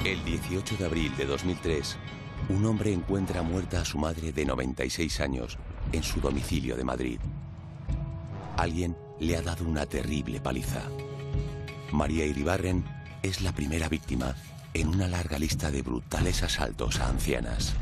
El 18 de abril de 2003, un hombre encuentra muerta a su madre de 96 años en su domicilio de Madrid. Alguien le ha dado una terrible paliza. María Iribarren es la primera víctima en una larga lista de brutales asaltos a ancianas.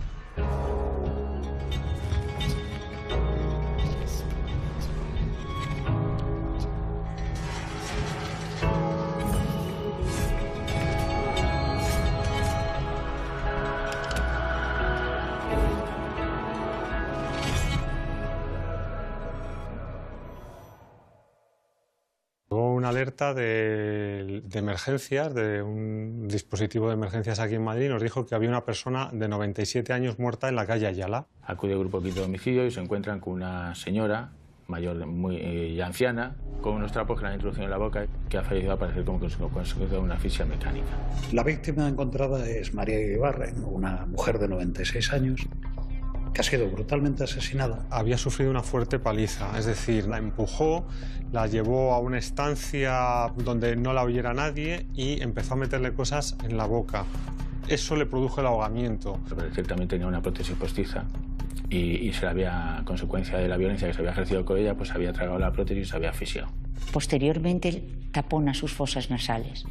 Una alerta de emergencias, de un dispositivo de emergencias aquí en Madrid, nos dijo que había una persona de 97 años muerta en la calle Ayala. Acude el grupo quinto de homicidio y se encuentran con una señora mayor, muy anciana, con unos trapos que le han introducido en la boca, que ha fallecido a parecer como consecuencia de una asfixia mecánica. La víctima encontrada es María Iribarren, una mujer de 96 años, que ha sido brutalmente asesinada. Había sufrido una fuerte paliza, es decir, la empujó, la llevó a una estancia donde no la oyera nadie y empezó a meterle cosas en la boca. Eso le produjo el ahogamiento. Pero ciertamente tenía una prótesis postiza y se le había, a consecuencia de la violencia que se había ejercido con ella, pues había tragado la prótesis y se había asfixiado. Posteriormente tapona sus fosas nasales.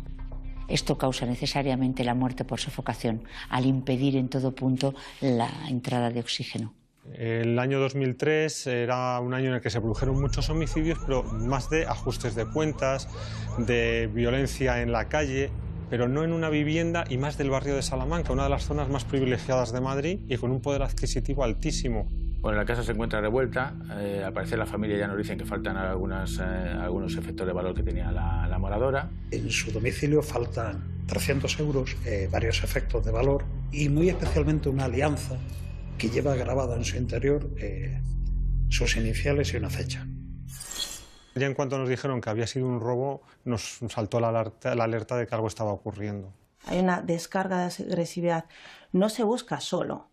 Esto causa necesariamente la muerte por sofocación, al impedir en todo punto la entrada de oxígeno. El año 2003 era un año en el que se produjeron muchos homicidios, pero más de ajustes de cuentas, de violencia en la calle, pero no en una vivienda, y más del barrio de Salamanca, una de las zonas más privilegiadas de Madrid y con un poder adquisitivo altísimo. Bueno, la casa se encuentra revuelta, al parecer la familia ya nos dicen que faltan algunos efectos de valor que tenía la moradora. En su domicilio faltan 300 euros, varios efectos de valor y muy especialmente una alianza que lleva grabada en su interior sus iniciales y una fecha. Ya en cuanto nos dijeron que había sido un robo, nos saltó la alerta de que algo estaba ocurriendo. Hay una descarga de agresividad. No se busca solo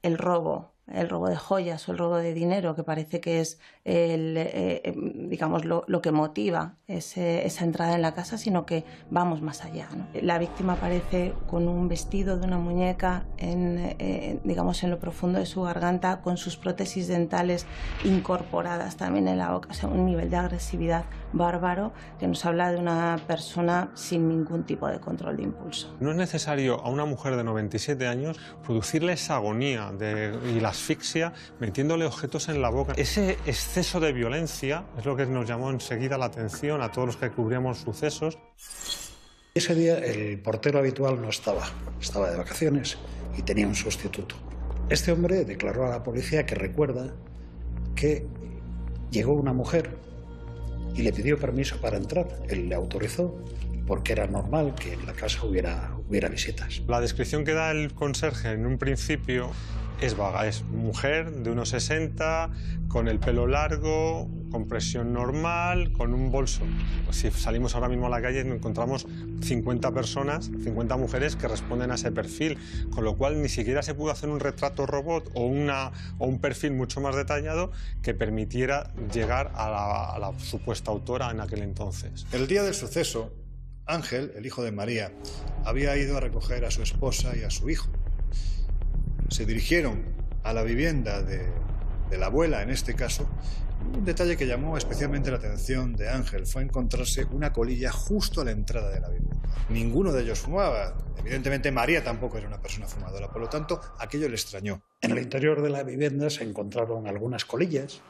el robo de joyas o el robo de dinero, que parece que es digamos, lo que motiva esa entrada en la casa, sino que vamos más allá, ¿no? La víctima aparece con un vestido de una muñeca digamos, en lo profundo de su garganta, con sus prótesis dentales incorporadas también en la boca, o sea, un nivel de agresividad bárbaro que nos habla de una persona sin ningún tipo de control de impulso. No es necesario a una mujer de 97 años producirle esa agonía y la asfixia metiéndole objetos en la boca. Ese exceso de violencia es lo que nos llamó enseguida la atención a todos los que cubríamos sucesos. Ese día el portero habitual no estaba de vacaciones y tenía un sustituto. Este hombre declaró a la policía que recuerda que llegó una mujer y le pidió permiso para entrar. Él le autorizó porque era normal que en la casa hubiera visitas. La descripción que da el conserje en un principio es vaga, es mujer de unos 60, con el pelo largo, con presión normal, con un bolso. Si salimos ahora mismo a la calle encontramos 50 personas, 50 mujeres que responden a ese perfil, con lo cual ni siquiera se pudo hacer un retrato robot o un perfil mucho más detallado que permitiera llegar a la supuesta autora en aquel entonces. El día del suceso, Ángel, el hijo de María, había ido a recoger a su esposa y a su hijo. Se dirigieron a la vivienda de la abuela, en este caso. Un detalle que llamó especialmente la atención de Ángel fue encontrarse una colilla justo a la entrada de la vivienda. Ninguno de ellos fumaba. Evidentemente María tampoco era una persona fumadora, por lo tanto aquello le extrañó. En el interior de la vivienda se encontraron algunas colillas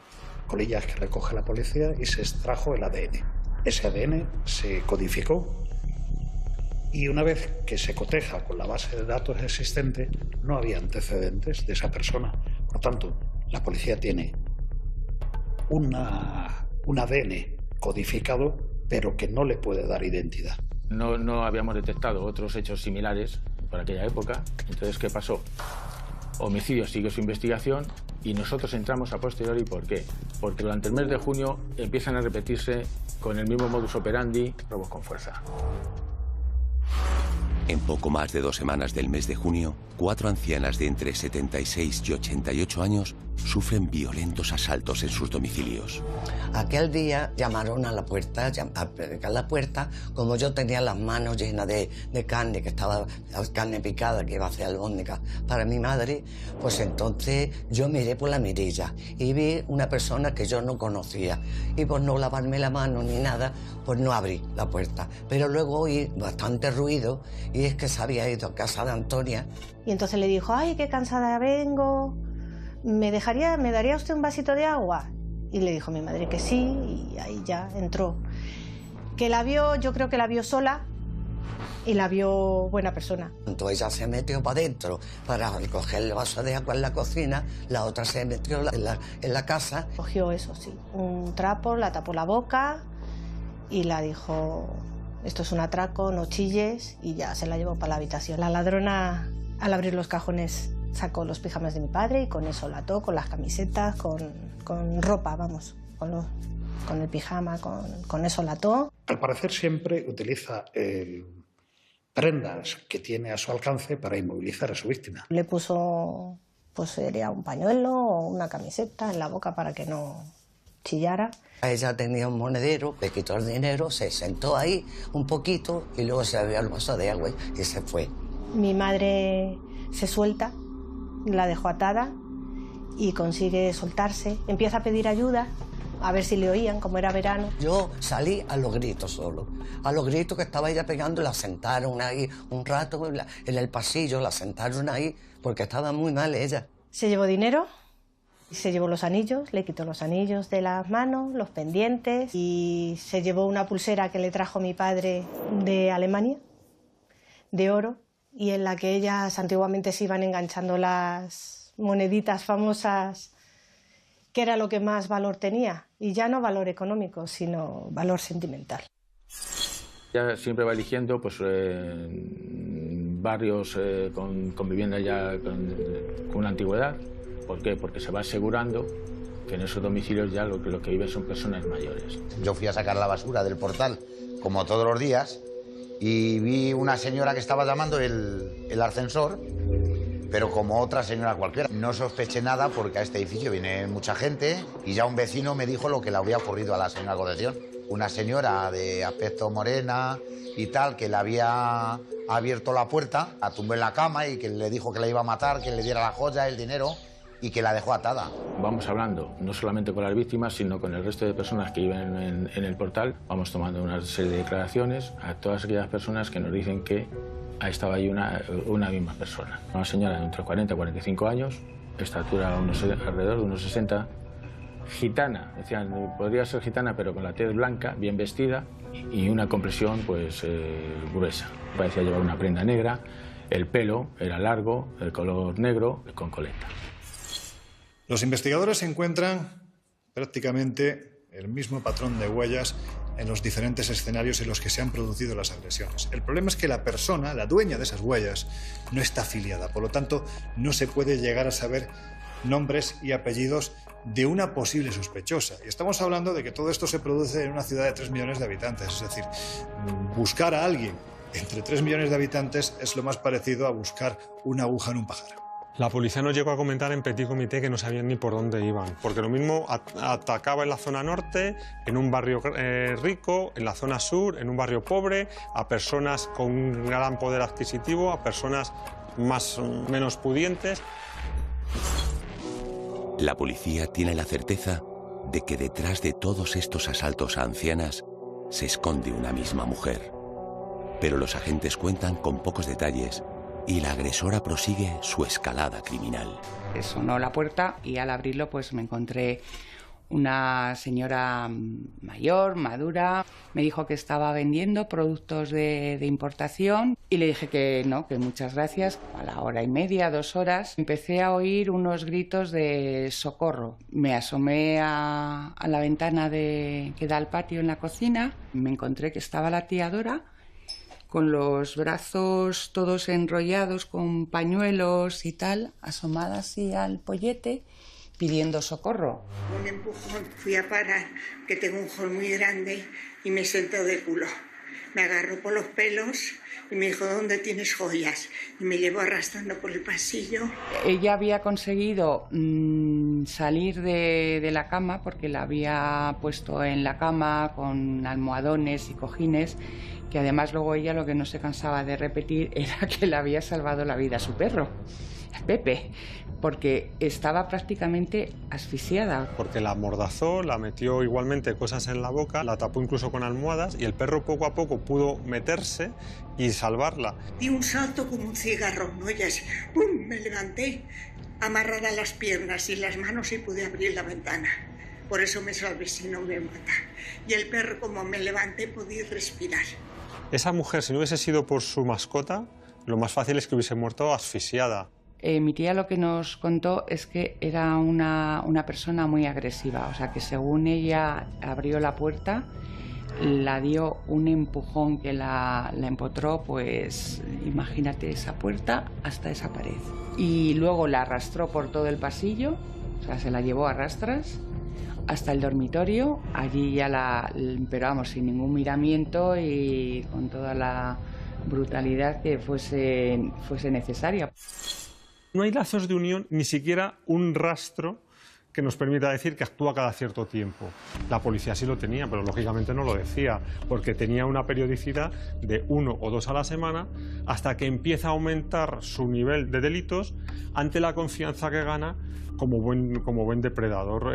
que recoge la policía, y se extrajo el ADN. Ese ADN se codificó y una vez que se coteja con la base de datos existente, no había antecedentes de esa persona. Por tanto, la policía tiene un ADN codificado, pero que no le puede dar identidad. No habíamos detectado otros hechos similares por aquella época. Entonces, ¿qué pasó? Homicidio siguió su investigación y nosotros entramos a posteriori. ¿Por qué? Porque durante el mes de junio empiezan a repetirse con el mismo modus operandi robos con fuerza. En poco más de 2 semanas del mes de junio, 4 ancianas de entre 76 y 88 años sufren violentos asaltos en sus domicilios. Aquel día llamaron a la puerta, como yo tenía las manos llenas de carne, que estaba carne picada, que iba a hacer albóndigas para mi madre, pues entonces yo miré por la mirilla y vi una persona que yo no conocía. Y por no lavarme la mano ni nada, pues no abrí la puerta. Pero luego oí bastante ruido y es que se había ido a casa de Antonia. Y entonces le dijo, ay, qué cansada vengo, ¿me daría usted un vasito de agua? Y le dijo mi madre que sí, y ahí ya entró. Que la vio, yo creo que la vio sola y la vio buena persona. Entonces ella se metió para adentro para recoger el vaso de agua en la cocina, la otra se metió en la casa. Cogió eso, sí, un trapo, la tapó la boca y la dijo, esto es un atraco, no chilles, y ya se la llevó para la habitación. La ladrona, al abrir los cajones, sacó los pijamas de mi padre y con eso la ató, con las camisetas, con ropa, vamos, con el pijama, con eso la ató. Al parecer siempre utiliza prendas que tiene a su alcance para inmovilizar a su víctima. Le puso, pues sería un pañuelo o una camiseta en la boca para que no chillara. Ella tenía un monedero, le quitó el dinero, se sentó ahí un poquito y luego se bebió el vaso de agua y se fue. Mi madre se suelta, la dejó atada y consigue soltarse. Empieza a pedir ayuda, a ver si le oían, como era verano. Yo salí a los gritos solo, a los gritos que estaba ella pegando, la sentaron ahí un rato en el pasillo, la sentaron ahí porque estaba muy mal ella. Se llevó dinero, se llevó los anillos, le quitó los anillos de las manos, los pendientes, y se llevó una pulsera que le trajo mi padre de Alemania, de oro, y en la que ellas antiguamente se iban enganchando las moneditas famosas, que era lo que más valor tenía, y ya no valor económico, sino valor sentimental. Ya siempre va eligiendo pues, barrios con vivienda ya con una antigüedad. ¿Por qué? Porque se va asegurando que en esos domicilios ya lo que viven son personas mayores. Yo fui a sacar la basura del portal, como todos los días, y vi una señora que estaba llamando el ascensor, pero como otra señora cualquiera. No sospeché nada porque a este edificio viene mucha gente y ya un vecino me dijo lo que le había ocurrido a la señora Concepción. Una señora de aspecto morena y tal, que le había abierto la puerta, la tumbó en la cama y que le dijo que la iba a matar, que le diera la joya, el dinero, y que la dejó atada. Vamos hablando no solamente con las víctimas, sino con el resto de personas que viven en el portal. Vamos tomando una serie de declaraciones a todas aquellas personas que nos dicen que estaba ahí una misma persona. Una señora de entre 40 y 45 años, estatura alrededor de unos 60, gitana, decían, podría ser gitana, pero con la tez blanca, bien vestida, y una complexión pues gruesa. Parecía llevar una prenda negra, el pelo era largo, el color negro, con coleta. Los investigadores encuentran prácticamente el mismo patrón de huellas en los diferentes escenarios en los que se han producido las agresiones. El problema es que la persona, la dueña de esas huellas, no está afiliada. Por lo tanto, no se puede llegar a saber nombres y apellidos de una posible sospechosa. Y estamos hablando de que todo esto se produce en una ciudad de 3 millones de habitantes. Es decir, buscar a alguien entre 3 millones de habitantes es lo más parecido a buscar una aguja en un pajar. La policía nos llegó a comentar en Petit Comité que no sabían ni por dónde iban, porque lo mismo atacaba en la zona norte, en un barrio rico, en la zona sur, en un barrio pobre, a personas con un gran poder adquisitivo, a personas menos pudientes. La policía tiene la certeza de que detrás de todos estos asaltos a ancianas se esconde una misma mujer. Pero los agentes cuentan con pocos detalles y la agresora prosigue su escalada criminal. Sonó la puerta y al abrirlo pues me encontré una señora mayor, madura. Me dijo que estaba vendiendo productos de importación y le dije que no, que muchas gracias. A la hora y media, 2 horas, empecé a oír unos gritos de socorro. Me asomé a la ventana que da al patio en la cocina. Me encontré que estaba la tía Dora con los brazos todos enrollados con pañuelos y tal, asomada así al pollete, pidiendo socorro. Un empujón, fui a parar, que tengo un hall muy grande, y me sentó de culo. Me agarró por los pelos y me dijo, ¿dónde tienes joyas? Y me llevó arrastrando por el pasillo. Ella había conseguido salir de la cama porque la había puesto en la cama con almohadones y cojines, que además luego ella lo que no se cansaba de repetir era que le había salvado la vida a su perro, Pepe, porque estaba prácticamente asfixiada. Porque la amordazó, la metió igualmente cosas en la boca, la tapó incluso con almohadas y el perro poco a poco pudo meterse y salvarla. Di un salto como un cigarro, ¿no? Y así, ¡pum!, me levanté, amarrada las piernas y las manos y pude abrir la ventana. Por eso me salvé, si no me mata. Y el perro, como me levanté, podía respirar. Esa mujer, si no hubiese sido por su mascota, lo más fácil es que hubiese muerto asfixiada. Mi tía lo que nos contó es que era una persona muy agresiva, o sea que según ella abrió la puerta, la dio un empujón que la empotró, pues imagínate esa puerta hasta esa pared. Y luego la arrastró por todo el pasillo, o sea, se la llevó a rastras hasta el dormitorio, allí ya pero vamos, sin ningún miramiento y con toda la brutalidad que fuese necesaria. No hay lazos de unión, ni siquiera un rastro que nos permita decir que actúa cada cierto tiempo. La policía sí lo tenía, pero lógicamente no lo decía, porque tenía una periodicidad de 1 o 2 a la semana, hasta que empieza a aumentar su nivel de delitos ante la confianza que gana como buen depredador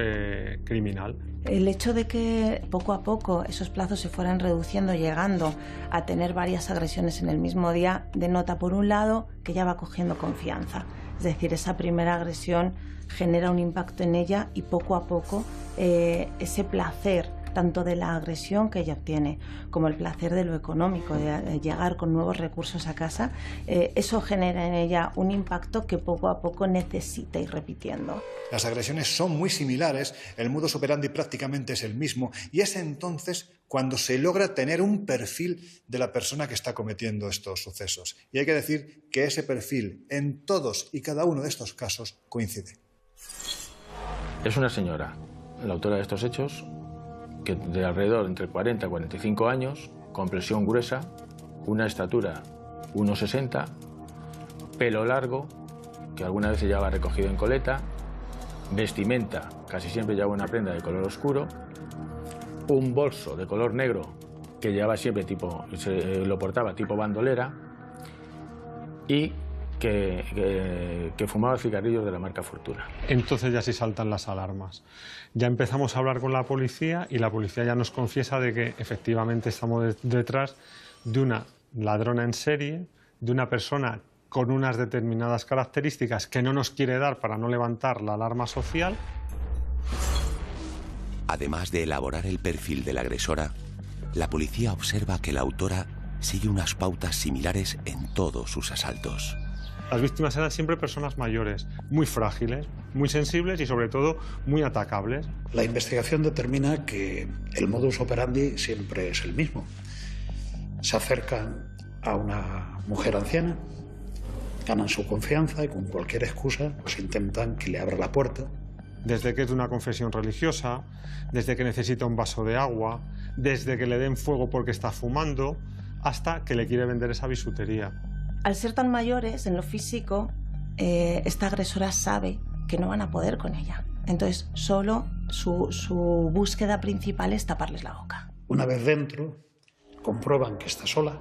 criminal. El hecho de que poco a poco esos plazos se fueran reduciendo, llegando a tener varias agresiones en el mismo día, denota, por un lado, que ya va cogiendo confianza. Es decir, esa primera agresión genera un impacto en ella y poco a poco ese placer, tanto de la agresión que ella obtiene como el placer de lo económico, de llegar con nuevos recursos a casa, eso genera en ella un impacto que poco a poco necesita ir repitiendo. Las agresiones son muy similares, el modus operandi prácticamente es el mismo y es entonces cuando se logra tener un perfil de la persona que está cometiendo estos sucesos. Y hay que decir que ese perfil en todos y cada uno de estos casos coincide. Es una señora, la autora de estos hechos, que de alrededor entre 40 y 45 años, complexión gruesa, una estatura 1,60, pelo largo, que alguna vez se llevaba recogido en coleta, vestimenta, casi siempre llevaba una prenda de color oscuro, un bolso de color negro que llevaba siempre lo portaba tipo bandolera y que fumaba cigarrillos de la marca Fortuna. Entonces ya sí saltan las alarmas. Ya empezamos a hablar con la policía y la policía ya nos confiesa de que efectivamente estamos detrás de una ladrona en serie, de una persona con unas determinadas características que no nos quiere dar para no levantar la alarma social. Además de elaborar el perfil de la agresora, la policía observa que la autora sigue unas pautas similares en todos sus asaltos. Las víctimas eran siempre personas mayores, muy frágiles, muy sensibles y sobre todo muy atacables. La investigación determina que el modus operandi siempre es el mismo. Se acercan a una mujer anciana, ganan su confianza y con cualquier excusa pues intentan que le abra la puerta. Desde que es de una confesión religiosa, desde que necesita un vaso de agua, desde que le den fuego porque está fumando, hasta que le quiere vender esa bisutería. Al ser tan mayores en lo físico, esta agresora sabe que no van a poder con ella. Entonces, solo su búsqueda principal es taparles la boca. Una vez dentro, comprueban que está sola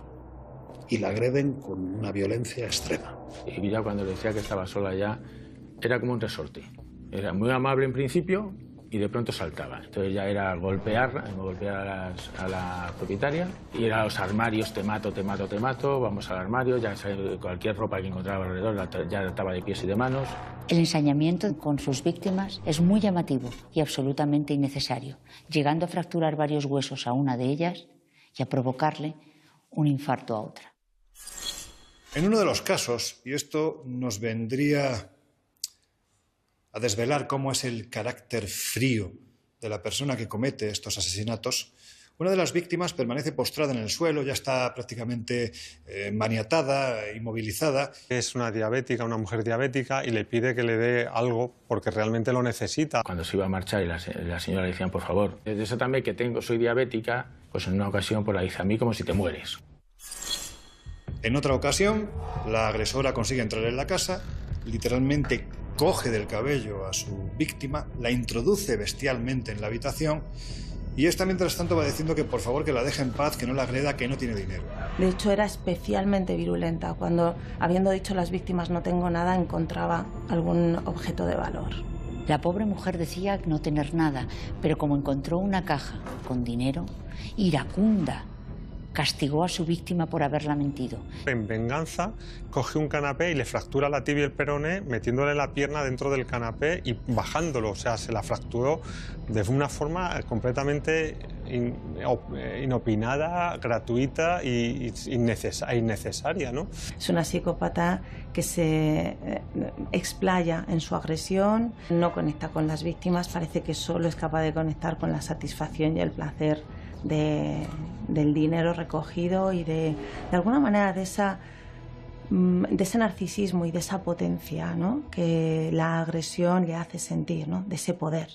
y la agreden con una violencia extrema. Y ya cuando le decía que estaba sola ya, era como un resorte. Era muy amable en principio y de pronto saltaba. Entonces ya era golpear a la propietaria, ir a los armarios, te mato, vamos al armario, ya cualquier ropa que encontraba alrededor ya estaba de pies y de manos. El ensañamiento con sus víctimas es muy llamativo y absolutamente innecesario, llegando a fracturar varios huesos a una de ellas y a provocarle un infarto a otra. En uno de los casos, y esto nos vendría a desvelar cómo es el carácter frío de la persona que comete estos asesinatos, Una de las víctimas permanece postrada en el suelo, ya está prácticamente maniatada, inmovilizada. Es una diabética, una mujer diabética, y le pide que le dé algo porque realmente lo necesita. Cuando se iba a marchar y la señora le decían, por favor, desátame que soy diabética, pues en una ocasión pues la dice, a mí como si te mueres. En otra ocasión, la agresora consigue entrar en la casa, literalmente coge del cabello a su víctima, la introduce bestialmente en la habitación y esta mientras tanto va diciendo que por favor que la deje en paz, que no la agreda, que no tiene dinero. De hecho era especialmente virulenta. Cuando, habiendo dicho las víctimas no tengo nada, encontraba algún objeto de valor. La pobre mujer decía no tener nada, pero como encontró una caja con dinero, iracunda, castigó a su víctima por haberla mentido. En venganza, coge un canapé y le fractura la tibia y el peroné metiéndole la pierna dentro del canapé y bajándolo. O sea, se la fracturó de una forma completamente inopinada, gratuita e innecesaria, ¿no? Es una psicópata que se explaya en su agresión, no conecta con las víctimas, parece que solo es capaz de conectar con la satisfacción y el placer del dinero recogido y de alguna manera de ese narcisismo y de esa potencia, ¿no?, que la agresión le hace sentir, ¿no?, de ese poder.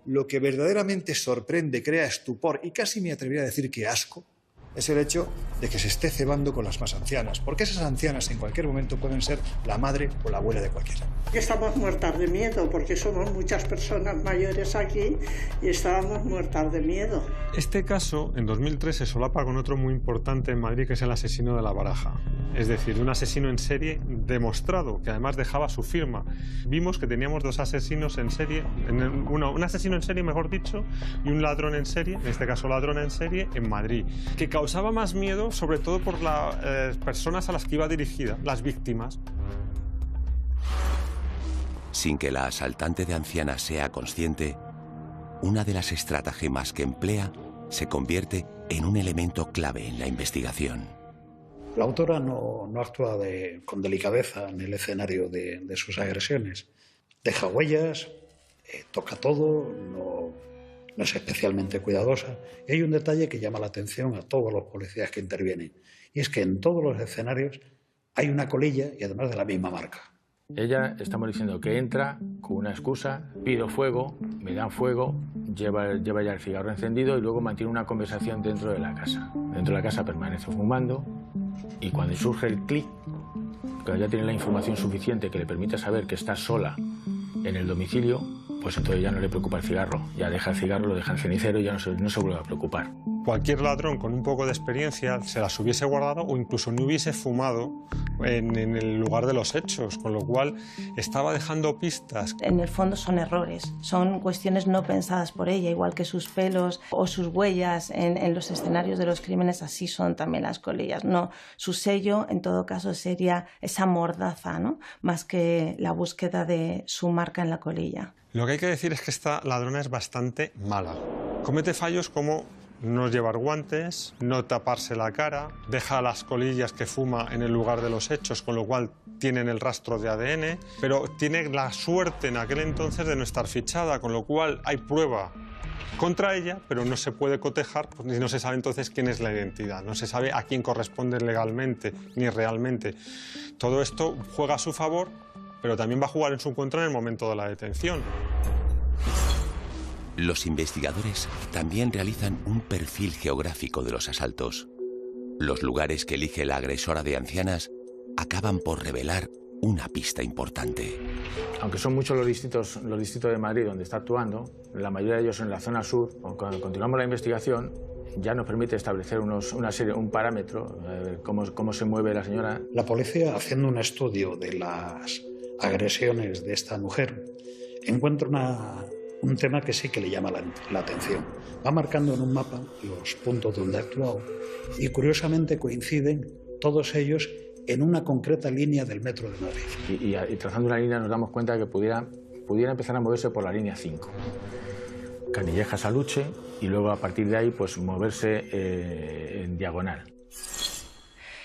Lo que verdaderamente sorprende, crea estupor y casi me atrevería a decir que asco, es el hecho de que se esté cebando con las más ancianas, porque esas ancianas en cualquier momento pueden ser la madre o la abuela de cualquiera. Estamos muertas de miedo porque somos muchas personas mayores aquí y estábamos muertas de miedo. Este caso, en 2003, se solapa con otro muy importante en Madrid, que es el asesino de La Baraja. Es decir, un asesino en serie demostrado, que además dejaba su firma. Vimos que teníamos dos asesinos en serie, un asesino en serie, mejor dicho, y un ladrón en serie, en este caso ladrona en serie, en Madrid, que causaba más miedo, sobre todo por las personas a las que iba dirigida, las víctimas. Sin que la asaltante de ancianas sea consciente, una de las estratagemas que emplea se convierte en un elemento clave en la investigación. La autora no actúa con delicadeza en el escenario de sus agresiones. Deja huellas, toca todo, no es especialmente cuidadosa. Y hay un detalle que llama la atención a todos los policías que intervienen, y es que en todos los escenarios hay una colilla y además de la misma marca. Ella, estamos diciendo que entra con una excusa, pido fuego, me dan fuego, lleva ya el cigarro encendido y luego mantiene una conversación dentro de la casa. Dentro de la casa permanece fumando y cuando surge el clic, cuando ya tiene la información suficiente que le permite saber que está sola en el domicilio, pues entonces ya no le preocupa el cigarro, ya deja el cigarro, lo deja en el cenicero y ya no se vuelve a preocupar. Cualquier ladrón con un poco de experiencia se las hubiese guardado o incluso no hubiese fumado en el lugar de los hechos, con lo cual estaba dejando pistas. En el fondo son errores, son cuestiones no pensadas por ella, igual que sus pelos o sus huellas en los escenarios de los crímenes, así son también las colillas. No, su sello en todo caso sería esa mordaza, ¿no?, más que la búsqueda de su marca en la colilla. Lo que hay que decir es que esta ladrona es bastante mala. Comete fallos como no llevar guantes, no taparse la cara, deja las colillas que fuma en el lugar de los hechos, con lo cual tienen el rastro de ADN, pero tiene la suerte en aquel entonces de no estar fichada, con lo cual hay prueba contra ella, pero no se puede cotejar y no se sabe entonces quién es la identidad, no se sabe a quién corresponde legalmente ni realmente. Todo esto juega a su favor, pero también va a jugar en su contra en el momento de la detención. Los investigadores también realizan un perfil geográfico de los asaltos. Los lugares que elige la agresora de ancianas acaban por revelar una pista importante. Aunque son muchos los distritos de Madrid donde está actuando, la mayoría de ellos en la zona sur. Cuando continuamos la investigación, ya nos permite establecer un parámetro, cómo se mueve la señora. La policía, haciendo un estudio de las agresiones de esta mujer, encuentra un tema que sí que le llama la atención. Va marcando en un mapa los puntos donde ha actuado y curiosamente coinciden todos ellos en una concreta línea del metro de Madrid. Y trazando una línea nos damos cuenta de que pudiera empezar a moverse por la línea 5. Canillejas a Luche y luego a partir de ahí pues moverse en diagonal.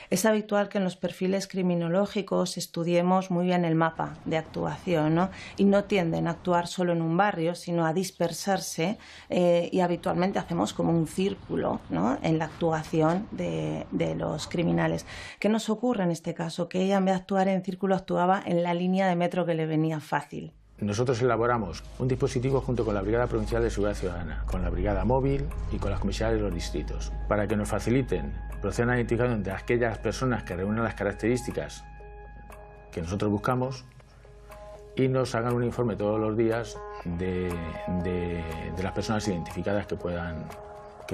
Es habitual que en los perfiles criminológicos estudiemos muy bien el mapa de actuación, ¿no? Y no tienden a actuar solo en un barrio, sino a dispersarse y habitualmente hacemos como un círculo, ¿no?, en la actuación de los criminales. ¿Qué nos ocurre en este caso? Que ella, en vez de actuar en círculo, actuaba en la línea de metro que le venía fácil. Nosotros elaboramos un dispositivo junto con la Brigada Provincial de Seguridad Ciudadana, con la Brigada Móvil y con las comisarías de los distritos, para que nos faciliten, procedan a la identificación de aquellas personas que reúnen las características que nosotros buscamos y nos hagan un informe todos los días de las personas identificadas que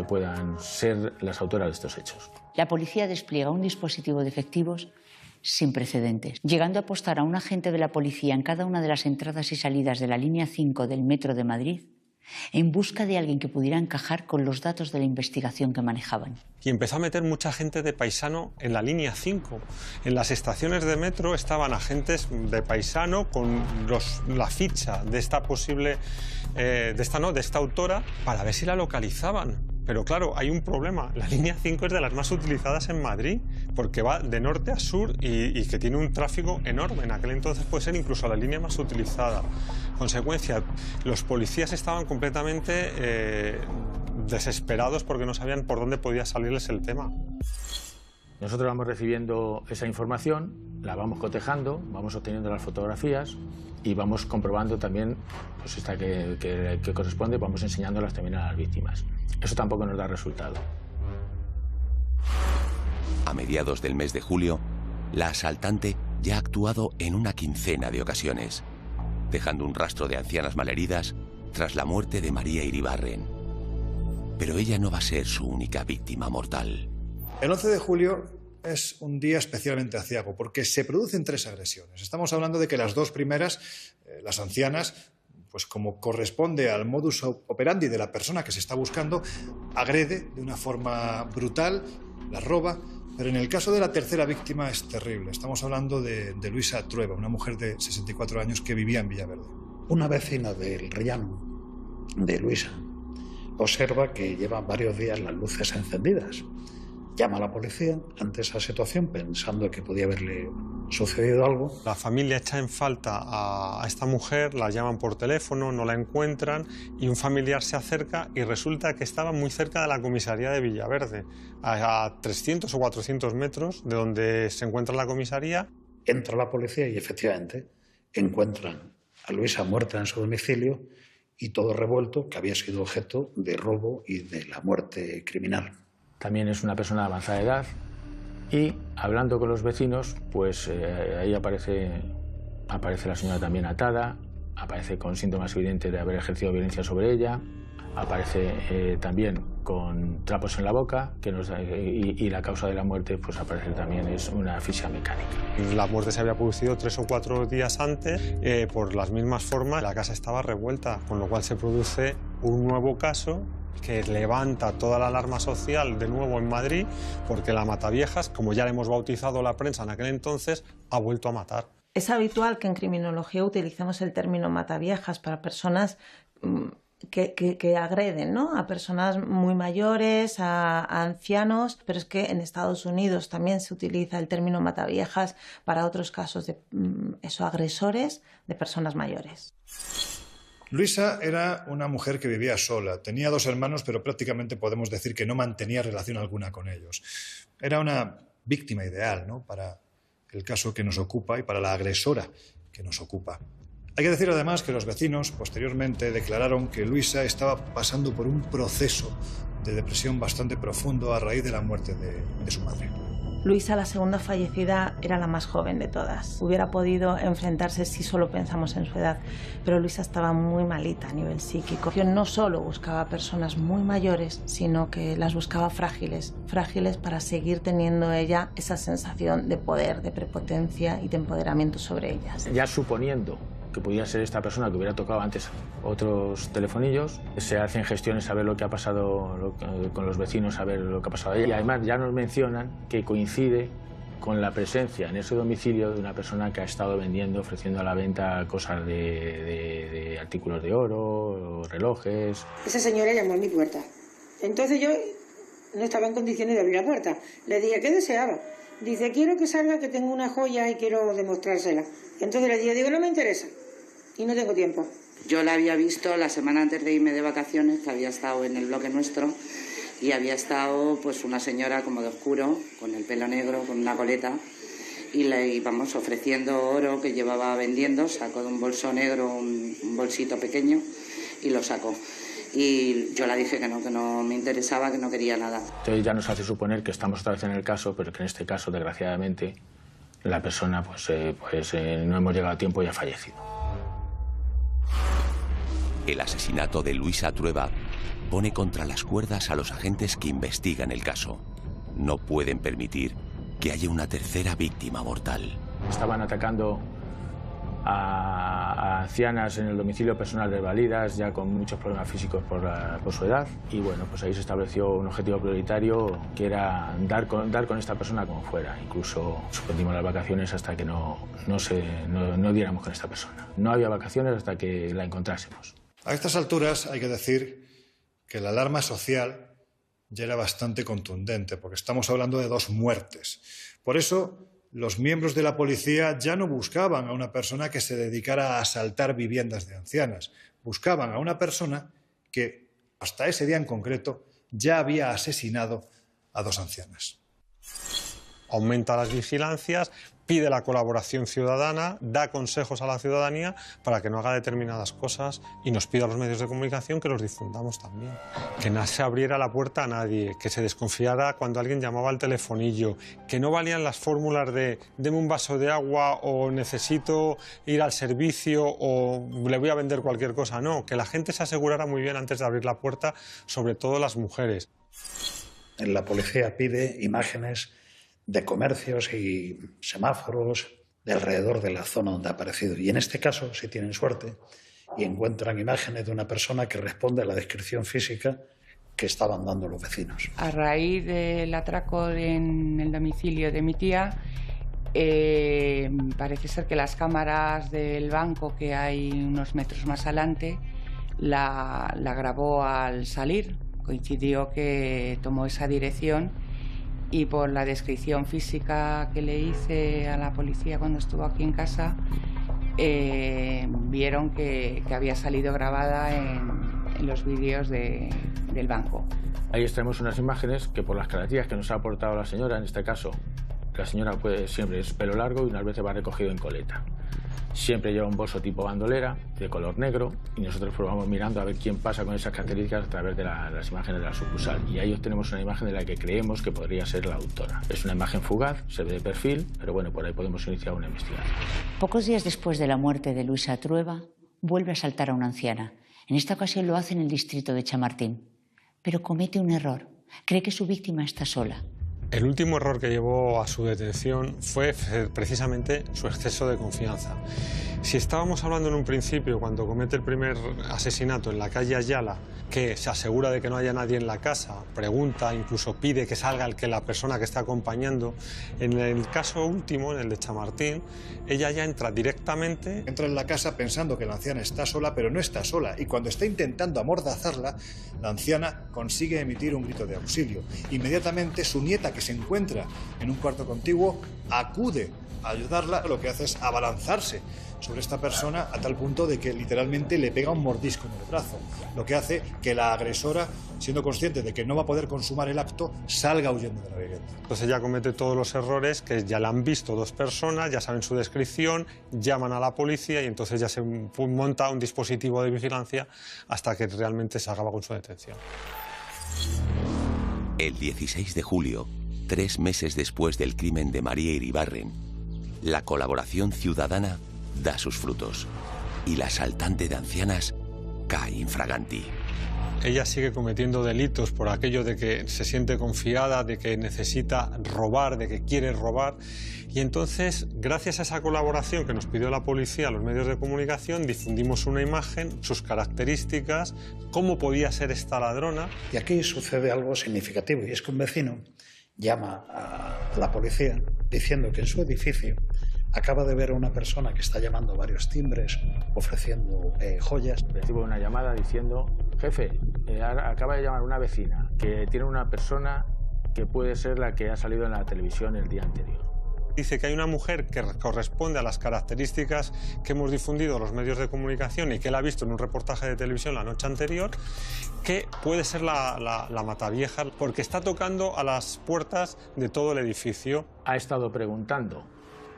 puedan ser las autoras de estos hechos. La policía despliega un dispositivo de efectivos sin precedentes, llegando a apostar a un agente de la policía en cada una de las entradas y salidas de la línea 5 del metro de Madrid en busca de alguien que pudiera encajar con los datos de la investigación que manejaban. Y empezó a meter mucha gente de paisano en la línea 5. En las estaciones de metro estaban agentes de paisano con la ficha de esta posible, de esta autora, para ver si la localizaban. Pero claro, hay un problema. La línea 5 es de las más utilizadas en Madrid, porque va de norte a sur y que tiene un tráfico enorme. En aquel entonces puede ser incluso la línea más utilizada. Consecuencia, los policías estaban completamente desesperados porque no sabían por dónde podía salirles el tema. Nosotros vamos recibiendo esa información, la vamos cotejando, vamos obteniendo las fotografías y vamos comprobando también, pues esta que corresponde, vamos enseñándolas también a las víctimas. Eso tampoco nos da resultado. A mediados del mes de julio, la asaltante ya ha actuado en una quincena de ocasiones, dejando un rastro de ancianas malheridas tras la muerte de María Iribarren. Pero ella no va a ser su única víctima mortal. El 11 de julio es un día especialmente aciago porque se producen 3 agresiones. Estamos hablando de que las 2 primeras, las ancianas, pues como corresponde al modus operandi de la persona que se está buscando, agrede de una forma brutal, la roba. Pero en el caso de la tercera víctima es terrible. Estamos hablando de Luisa Trueba, una mujer de 64 años que vivía en Villaverde. Una vecina del rellano de Luisa observa que llevan varios días las luces encendidas. Llama a la policía ante esa situación pensando que podía haberle sucedido algo. La familia echa en falta a esta mujer, la llaman por teléfono, no la encuentran y un familiar se acerca y resulta que estaba muy cerca de la comisaría de Villaverde, a 300 o 400 metros de donde se encuentra la comisaría. Entra la policía y efectivamente encuentran a Luisa muerta en su domicilio y todo revuelto, que había sido objeto de robo y de la muerte criminal. También es una persona de avanzada edad y hablando con los vecinos, pues ahí aparece la señora también atada, aparece con síntomas evidentes de haber ejercido violencia sobre ella, aparece también con trapos en la boca y la causa de la muerte pues aparece también es una asfixia mecánica. La muerte se había producido 3 o 4 días antes, por las mismas formas la casa estaba revuelta, con lo cual se produce un nuevo caso que levanta toda la alarma social de nuevo en Madrid, porque la Mataviejas, como ya le hemos bautizado la prensa en aquel entonces, ha vuelto a matar. Es habitual que en criminología utilicemos el término mataviejas para personas que agreden, ¿no?, a personas muy mayores, a ancianos, pero es que en Estados Unidos también se utiliza el término mataviejas para otros casos de agresores de personas mayores. Luisa era una mujer que vivía sola. Tenía 2 hermanos, pero prácticamente podemos decir que no mantenía relación alguna con ellos. Era una víctima ideal, ¿no?, para el caso que nos ocupa y para la agresora que nos ocupa. Hay que decir además que los vecinos posteriormente declararon que Luisa estaba pasando por un proceso de depresión bastante profundo a raíz de la muerte de su madre. Luisa, la segunda fallecida, era la más joven de todas. Hubiera podido enfrentarse si solo pensamos en su edad, pero Luisa estaba muy malita a nivel psíquico. Yo no solo buscaba personas muy mayores, sino que las buscaba frágiles para seguir teniendo ella esa sensación de poder, de prepotencia y de empoderamiento sobre ellas. Ya suponiendo que pudiera ser esta persona que hubiera tocado antes otros telefonillos, se hacen gestiones a ver lo que ha pasado con los vecinos, a ver lo que ha pasado a ella. Y además ya nos mencionan que coincide con la presencia en ese domicilio de una persona que ha estado vendiendo, ofreciendo a la venta cosas de artículos de oro, relojes. Esa señora llamó a mi puerta. Entonces yo no estaba en condiciones de abrir la puerta. Le dije, ¿qué deseaba? Dice, quiero que salga, que tengo una joya y quiero demostrársela. Y entonces le digo, no me interesa y no tengo tiempo. Yo la había visto la semana antes de irme de vacaciones, que había estado en el bloque nuestro, y había estado pues una señora como de oscuro, con el pelo negro, con una coleta, y le íbamos ofreciendo oro que llevaba vendiendo, sacó de un bolso negro un bolsito pequeño y lo sacó. Y yo le dije que no me interesaba, que no quería nada. Entonces ya nos hace suponer que estamos otra vez en el caso, pero que en este caso, desgraciadamente, la persona no hemos llegado a tiempo y ha fallecido. El asesinato de Luisa Trueba pone contra las cuerdas a los agentes que investigan el caso. No pueden permitir que haya una tercera víctima mortal. Estaban atacando a ancianas en el domicilio personal de Validas, ya con muchos problemas físicos por su edad, y bueno, pues ahí se estableció un objetivo prioritario que era dar con esta persona como fuera. Incluso suspendimos las vacaciones hasta que no diéramos con esta persona. No había vacaciones hasta que la encontrásemos. A estas alturas hay que decir que la alarma social ya era bastante contundente, porque estamos hablando de 2 muertes. Por eso, los miembros de la policía ya no buscaban a una persona que se dedicara a asaltar viviendas de ancianas. Buscaban a una persona que, hasta ese día en concreto, ya había asesinado a 2 ancianas. Aumenta las vigilancias, pide la colaboración ciudadana, da consejos a la ciudadanía para que no haga determinadas cosas y nos pide a los medios de comunicación que los difundamos también. Que no se abriera la puerta a nadie, que se desconfiara cuando alguien llamaba al telefonillo, que no valían las fórmulas de deme un vaso de agua o necesito ir al servicio o le voy a vender cualquier cosa. No, que la gente se asegurara muy bien antes de abrir la puerta, sobre todo las mujeres. La policía pide imágenes de comercios y semáforos de alrededor de la zona donde ha aparecido. Y en este caso, si tienen suerte y encuentran imágenes de una persona que responde a la descripción física que estaban dando los vecinos. A raíz del atraco en el domicilio de mi tía, parece ser que las cámaras del banco que hay unos metros más adelante la grabó al salir. Coincidió que tomó esa dirección y por la descripción física que le hice a la policía cuando estuvo aquí en casa, vieron que había salido grabada en los vídeos del banco. Ahí extraemos unas imágenes que por las características que nos ha aportado la señora, en este caso, la señora siempre es pelo largo y unas veces va recogido en coleta. Siempre lleva un bolso tipo bandolera, de color negro, y nosotros probamos mirando a ver quién pasa con esas características a través de las imágenes de la sucursal. Y ahí obtenemos una imagen de la que creemos que podría ser la autora. Es una imagen fugaz, se ve de perfil, pero bueno, por ahí podemos iniciar una investigación. Pocos días después de la muerte de Luisa Trueba, vuelve a asaltar a una anciana. En esta ocasión lo hace en el distrito de Chamartín. Pero comete un error. Cree que su víctima está sola. El último error que llevó a su detención fue precisamente su exceso de confianza. Si estábamos hablando en un principio, cuando comete el primer asesinato en la calle Ayala, que se asegura de que no haya nadie en la casa, pregunta, incluso pide que salga la persona que está acompañando, en el caso último, en el de Chamartín, ella ya entra directamente. Entra en la casa pensando que la anciana está sola, pero no está sola. Y cuando está intentando amordazarla, la anciana consigue emitir un grito de auxilio. Inmediatamente su nieta, que se encuentra en un cuarto contiguo, acude a ayudarla. Lo que hace es abalanzarse sobre esta persona a tal punto de que literalmente le pega un mordisco en el brazo, lo que hace que la agresora, siendo consciente de que no va a poder consumar el acto, salga huyendo de la vivienda. Entonces ella comete todos los errores que ya la han visto 2 personas, ya saben su descripción, llaman a la policía y entonces ya se monta un dispositivo de vigilancia hasta que realmente se acaba con su detención. El 16 de julio, 3 meses después del crimen de María Iribarren, la colaboración ciudadana da sus frutos y la asaltante de ancianas cae infraganti. Ella sigue cometiendo delitos por aquello de que se siente confiada, de que necesita robar, de que quiere robar. Y entonces, gracias a esa colaboración que nos pidió la policía, los medios de comunicación, difundimos una imagen, sus características, cómo podía ser esta ladrona. Y aquí sucede algo significativo, y es que un vecino llama a la policía diciendo que en su edificio acaba de ver a una persona que está llamando varios timbres, ofreciendo joyas. Recibo una llamada diciendo, jefe, acaba de llamar una vecina que tiene una persona que puede ser la que ha salido en la televisión el día anterior. Dice que hay una mujer que corresponde a las características que hemos difundido los medios de comunicación y que él ha visto en un reportaje de televisión la noche anterior, que puede ser la Matavieja, porque está tocando a las puertas de todo el edificio. Ha estado preguntando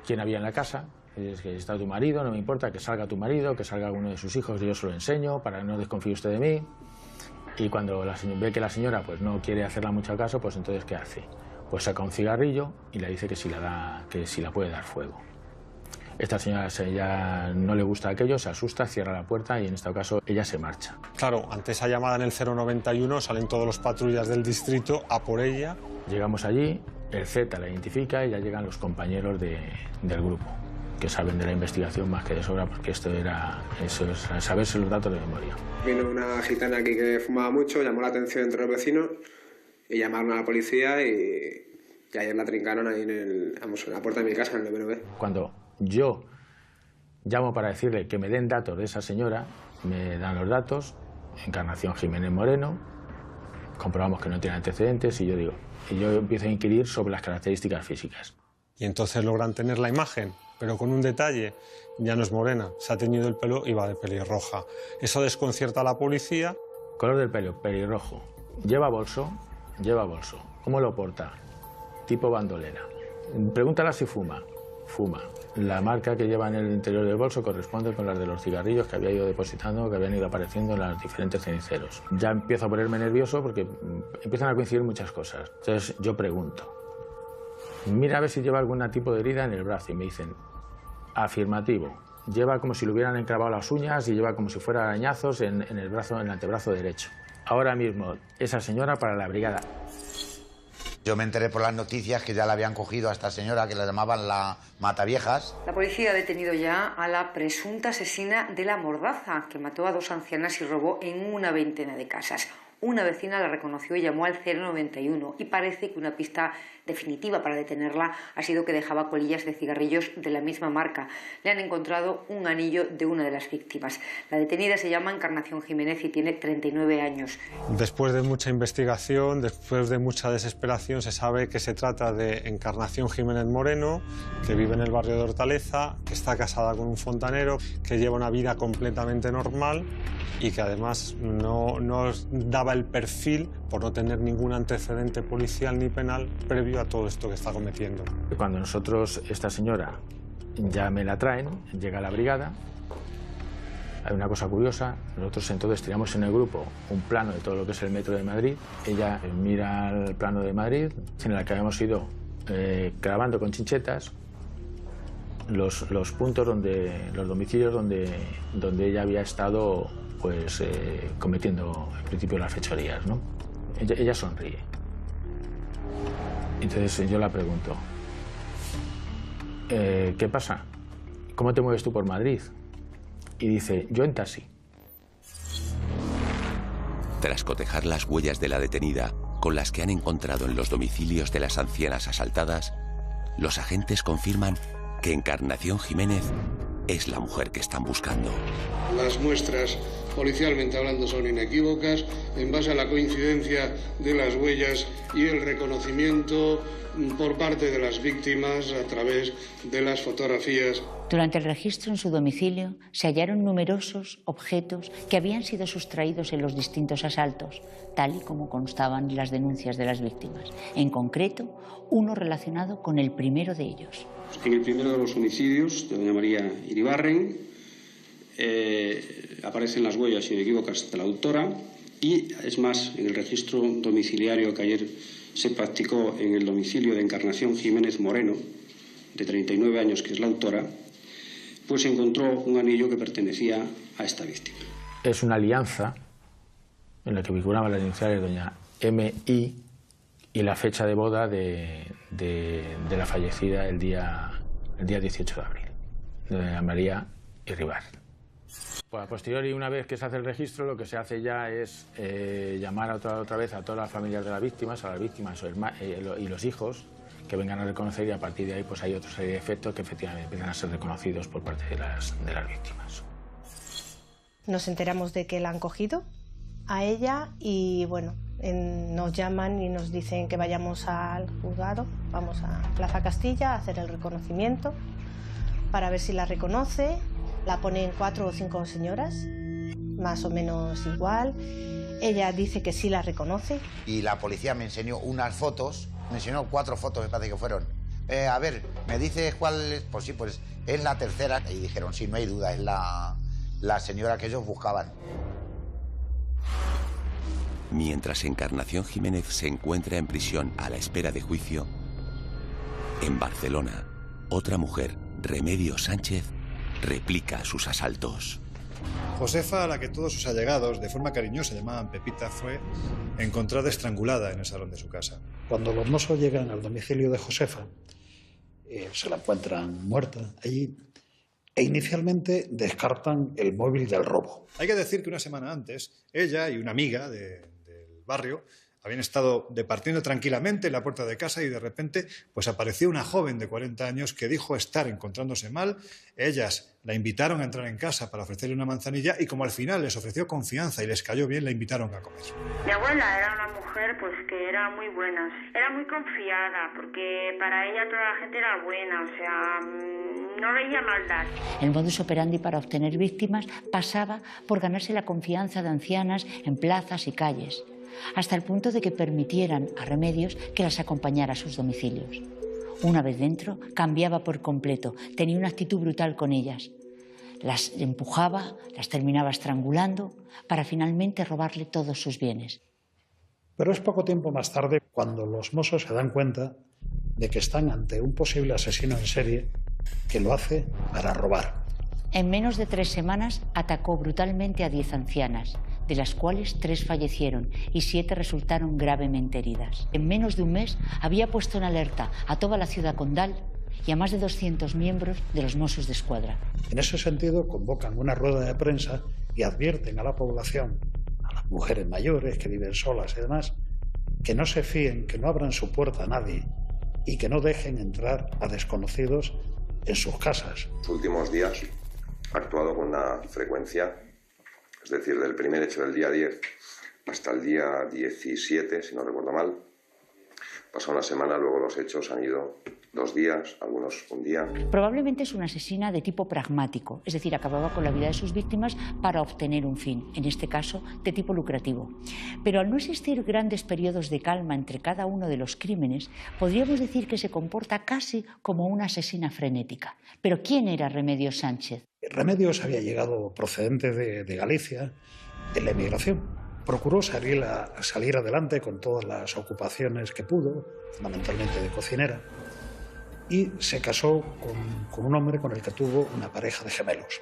quién había en la casa. Es que está tu marido, no me importa que salga tu marido, que salga alguno de sus hijos, yo se lo enseño para que no desconfíe usted de mí. Y cuando ve que la señora pues, no quiere hacerle mucho caso, pues entonces ¿qué hace? Pues saca un cigarrillo y le dice que si la puede dar fuego. Esta señora ya no le gusta aquello, se asusta, cierra la puerta y en este caso ella se marcha. Claro, ante esa llamada en el 091 salen todos los patrullas del distrito a por ella. Llegamos allí, el Z la identifica y ya llegan los compañeros del grupo, que saben de la investigación más que de sobra, porque eso es saberse los datos de memoria. Vino una gitana aquí que fumaba mucho, llamó la atención entre los vecinos y llamaron a la policía y ayer la trincaron ahí en la puerta de mi casa, en el BNB. Cuando yo llamo para decirle que me den datos de esa señora, me dan los datos, Encarnación Jiménez Moreno, comprobamos que no tiene antecedentes y yo empiezo a inquirir sobre las características físicas. Y entonces logran tener la imagen, pero con un detalle, ya no es morena, se ha teñido el pelo y va de pelirroja. Eso desconcierta a la policía. Color del pelo, pelirrojo. Lleva bolso. ¿Cómo lo porta? Tipo bandolera. Pregúntala si fuma. Fuma. La marca que lleva en el interior del bolso corresponde con las de los cigarrillos que había ido depositando, que habían ido apareciendo en los diferentes ceniceros. Ya empiezo a ponerme nervioso porque empiezan a coincidir muchas cosas. Entonces yo pregunto, mira a ver si lleva algún tipo de herida en el brazo y me dicen, afirmativo. Lleva como si le hubieran encravado las uñas y lleva como si fuera arañazos en el antebrazo derecho. Ahora mismo, esa señora para la brigada. Yo me enteré por las noticias que ya la habían cogido a esta señora, que la llamaban la Mataviejas. La policía ha detenido ya a la presunta asesina de La Mordaza, que mató a 2 ancianas y robó en una veintena de casas. Una vecina la reconoció y llamó al 091 y parece que una pista definitiva para detenerla ha sido que dejaba colillas de cigarrillos de la misma marca. Le han encontrado un anillo de una de las víctimas. La detenida se llama Encarnación Jiménez y tiene 39 años. Después de mucha investigación, después de mucha desesperación, se sabe que se trata de Encarnación Jiménez Moreno, que vive en el barrio de Hortaleza, que está casada con un fontanero, que lleva una vida completamente normal y que además no daba el perfil por no tener ningún antecedente policial ni penal previo a todo esto que está cometiendo. Cuando esta señora, ya me la traen, llega a la brigada, hay una cosa curiosa, nosotros entonces tiramos en el grupo un plano de todo lo que es el metro de Madrid, ella mira el plano de Madrid, en el que habíamos ido grabando con chinchetas los puntos los domicilios donde ella había estado pues cometiendo en principio las fechorías, ¿no? Ella sonríe. Entonces yo la pregunto, ¿qué pasa? ¿Cómo te mueves tú por Madrid? Y dice, yo en taxi. Tras cotejar las huellas de la detenida con las que han encontrado en los domicilios de las ancianas asaltadas, los agentes confirman que Encarnación Jiménez es la mujer que están buscando. Las muestras, policialmente hablando, son inequívocas en base a la coincidencia de las huellas y el reconocimiento por parte de las víctimas a través de las fotografías. Durante el registro en su domicilio se hallaron numerosos objetos que habían sido sustraídos en los distintos asaltos, tal y como constaban en las denuncias de las víctimas. En concreto, uno relacionado con el primero de ellos. En el primero de los homicidios de doña María Iribarren aparecen las huellas inequívocas de la autora y, es más, en el registro domiciliario que ayer se practicó en el domicilio de Encarnación Jiménez Moreno, de 39 años, que es la autora, pues se encontró un anillo que pertenecía a esta víctima. Es una alianza en la que figuraban las iniciales de doña M.I. y la fecha de boda de la fallecida el día 18 de abril, de doña María Iribarren. Pues a posteriori, una vez que se hace el registro, lo que se hace ya es llamar otra vez a todas las familias de las víctimas, y los hijos, que vengan a reconocer, y a partir de ahí pues hay otra serie de efectos que efectivamente empiezan a ser reconocidos por parte de las víctimas. Nos enteramos de que la han cogido a ella y bueno, nos llaman y nos dicen que vayamos al juzgado, vamos a Plaza Castilla a hacer el reconocimiento para ver si la reconoce. La ponen 4 o 5 señoras, más o menos igual. Ella dice que sí la reconoce. Y la policía me enseñó unas fotos, me enseñó 4 fotos, me parece que fueron. A ver, ¿me dices cuál es? Pues sí, pues es la tercera. Y dijeron, sí, no hay duda, es la señora que ellos buscaban. Mientras Encarnación Jiménez se encuentra en prisión a la espera de juicio, en Barcelona, otra mujer, Remedios Sánchez, replica sus asaltos. Josefa, a la que todos sus allegados, de forma cariñosa, llamaban Pepita, fue encontrada estrangulada en el salón de su casa. Cuando los mozos llegan al domicilio de Josefa, se la encuentran muerta allí e inicialmente descartan el móvil del robo. Hay que decir que una semana antes, ella y una amiga del barrio habían estado departiendo tranquilamente en la puerta de casa y de repente pues apareció una joven de 40 años que dijo estar encontrándose mal. Ellas la invitaron a entrar en casa para ofrecerle una manzanilla y como al final les ofreció confianza y les cayó bien, la invitaron a comer. Mi abuela era una mujer pues que era muy buena, era muy confiada porque para ella toda la gente era buena, o sea, no veía maldad. El modus operandi para obtener víctimas pasaba por ganarse la confianza de ancianas en plazas y calles, hasta el punto de que permitieran a Remedios que las acompañara a sus domicilios. Una vez dentro, cambiaba por completo, tenía una actitud brutal con ellas. Las empujaba, las terminaba estrangulando, para finalmente robarle todos sus bienes. Pero es poco tiempo más tarde cuando los mozos se dan cuenta de que están ante un posible asesino en serie que lo hace para robar. En menos de 3 semanas atacó brutalmente a 10 ancianas, de las cuales 3 fallecieron y 7 resultaron gravemente heridas. En menos de un mes había puesto en alerta a toda la ciudad condal y a más de 200 miembros de los Mossos d'Esquadra. En ese sentido, convocan una rueda de prensa y advierten a la población, a las mujeres mayores que viven solas y demás, que no se fíen, que no abran su puerta a nadie y que no dejen entrar a desconocidos en sus casas. En los últimos días ha actuado con una frecuencia, es decir, del primer hecho del día 10 hasta el día 17, si no recuerdo mal. Pasó una semana, luego los hechos han ido 2 días, algunos un día. Probablemente es una asesina de tipo pragmático, es decir, acababa con la vida de sus víctimas para obtener un fin, en este caso de tipo lucrativo. Pero al no existir grandes periodos de calma entre cada uno de los crímenes, podríamos decir que se comporta casi como una asesina frenética. ¿Pero quién era Remedios Sánchez? Remedios había llegado procedente de Galicia, de la emigración. Procuró salir adelante con todas las ocupaciones que pudo, fundamentalmente de cocinera, y se casó con un hombre con el que tuvo una pareja de gemelos.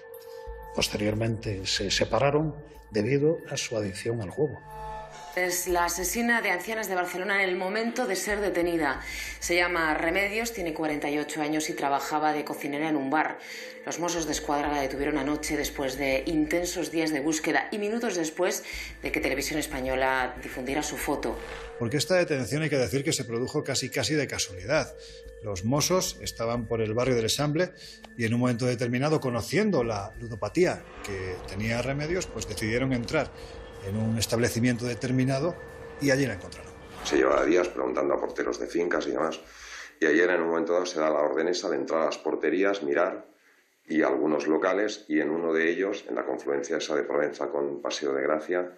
Posteriormente se separaron debido a su adicción al juego. Es la asesina de ancianas de Barcelona en el momento de ser detenida. Se llama Remedios, tiene 48 años y trabajaba de cocinera en un bar. Los Mossos d'Esquadra la detuvieron anoche después de intensos días de búsqueda y minutos después de que Televisión Española difundiera su foto. Porque esta detención hay que decir que se produjo casi de casualidad. Los Mossos estaban por el barrio del Eixample y en un momento determinado, conociendo la ludopatía que tenía Remedios, pues decidieron entrar en un establecimiento determinado y allí la encontraron. Se llevaba días preguntando a porteros de fincas y demás. Y ayer en un momento dado se da la orden esa de entrar a las porterías, mirar y a algunos locales y en uno de ellos, en la confluencia esa de Provenza con Paseo de Gracia,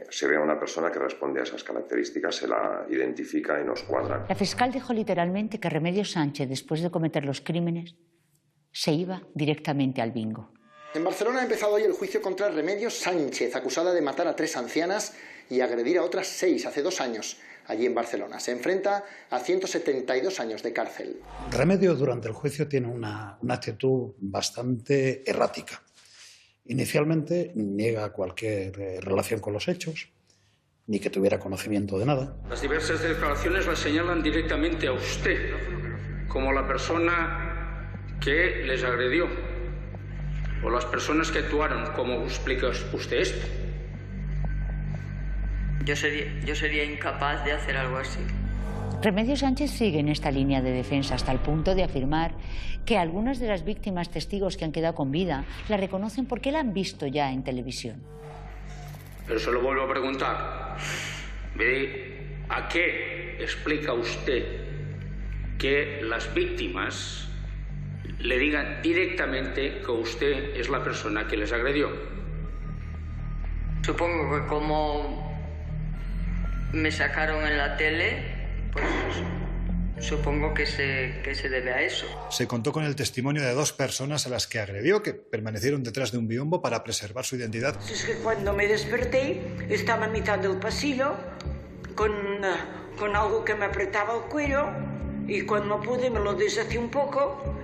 se ve a una persona que responde a esas características, se la identifica y nos cuadra. La fiscal dijo literalmente que Remedios Sánchez, después de cometer los crímenes, se iba directamente al bingo. En Barcelona ha empezado hoy el juicio contra Remedios Sánchez, acusada de matar a 3 ancianas y agredir a otras 6 hace 2 años, allí en Barcelona. Se enfrenta a 172 años de cárcel. Remedios durante el juicio tiene una actitud bastante errática. Inicialmente niega cualquier relación con los hechos, ni que tuviera conocimiento de nada. Las diversas declaraciones la señalan directamente a usted como la persona que les agredió. O las personas que actuaron, ¿cómo explica usted esto? Yo sería incapaz de hacer algo así. Remedios Sánchez sigue en esta línea de defensa hasta el punto de afirmar que algunas de las víctimas testigos que han quedado con vida la reconocen porque la han visto ya en televisión. Pero se lo vuelvo a preguntar. ¿A qué explica usted que las víctimas le digan directamente que usted es la persona que les agredió? Supongo que como me sacaron en la tele, pues supongo que se debe a eso. Se contó con el testimonio de 2 personas a las que agredió, que permanecieron detrás de un biombo para preservar su identidad. Es que cuando me desperté, estaba a mitad del pasillo con algo que me apretaba el cuello, y cuando pude me lo deshice un poco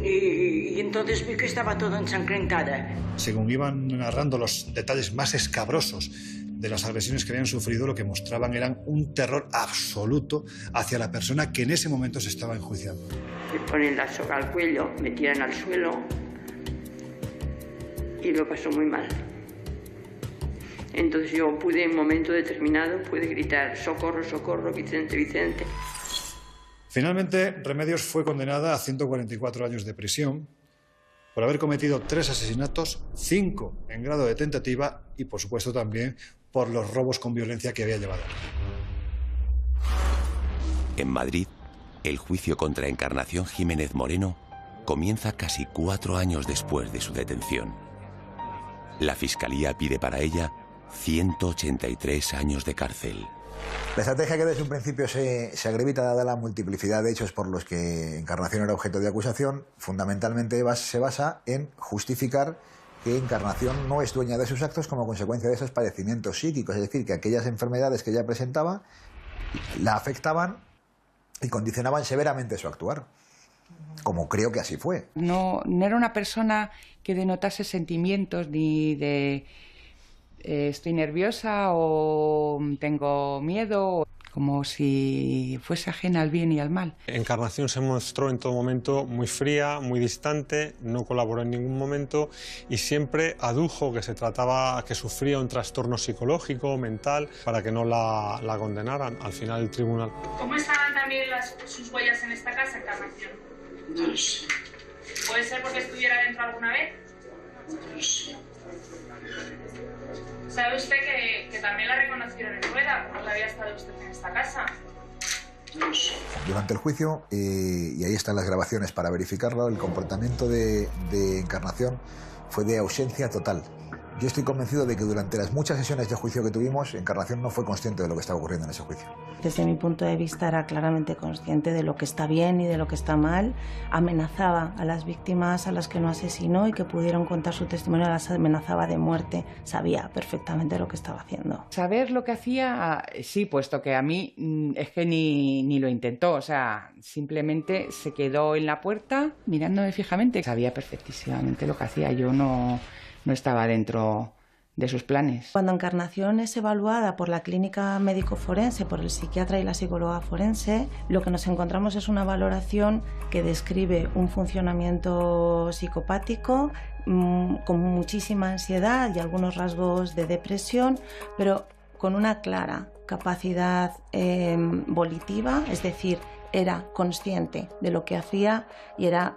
y entonces vi que estaba toda ensangrentada. Según iban narrando los detalles más escabrosos de las agresiones que habían sufrido, lo que mostraban eran un terror absoluto hacia la persona que en ese momento se estaba enjuiciando. Me ponen la soga al cuello, me tiran al suelo y lo pasó muy mal. Entonces yo pude, en un momento determinado, pude gritar: socorro, socorro, Vicente, Vicente. Finalmente, Remedios fue condenada a 144 años de prisión por haber cometido 3 asesinatos, 5 en grado de tentativa y, por supuesto, también por los robos con violencia que había llevado. En Madrid, el juicio contra Encarnación Jiménez Moreno comienza casi 4 años después de su detención. La Fiscalía pide para ella 183 años de cárcel. La estrategia que desde un principio se agrevita, dada la multiplicidad de hechos por los que Encarnación era objeto de acusación, fundamentalmente se basa en justificar que Encarnación no es dueña de sus actos como consecuencia de esos padecimientos psíquicos, es decir, que aquellas enfermedades que ella presentaba la afectaban y condicionaban severamente su actuar, como creo que así fue. No era una persona que denotase sentimientos ni de estoy nerviosa o tengo miedo, como si fuese ajena al bien y al mal. Encarnación se mostró en todo momento muy fría, muy distante, no colaboró en ningún momento y siempre adujo que se trataba, que sufría un trastorno psicológico o mental para que no la condenaran al final del tribunal. ¿Cómo estaban también sus huellas en esta casa, Encarnación? No lo sé. ¿Puede ser porque estuviera dentro alguna vez? No lo sé. ¿Sabe usted que también la reconocieron en Rueda cuando había estado usted en esta casa? No lo sé. Durante el juicio, y ahí están las grabaciones para verificarlo, el comportamiento de Encarnación fue de ausencia total. Yo estoy convencido de que durante las muchas sesiones de juicio que tuvimos, Encarnación no fue consciente de lo que estaba ocurriendo en ese juicio. Desde mi punto de vista era claramente consciente de lo que está bien y de lo que está mal. Amenazaba a las víctimas a las que no asesinó y que pudieron contar su testimonio, las amenazaba de muerte. Sabía perfectamente lo que estaba haciendo. Saber lo que hacía, sí, puesto que a mí es que ni lo intentó. O sea, simplemente se quedó en la puerta mirándome fijamente. Sabía perfectísimamente lo que hacía. Yo no estaba dentro de sus planes. Cuando Encarnación es evaluada por la clínica médico-forense, por el psiquiatra y la psicóloga forense, lo que nos encontramos es una valoración que describe un funcionamiento psicopático con muchísima ansiedad y algunos rasgos de depresión, pero con una clara capacidad volitiva, es decir, era consciente de lo que hacía y era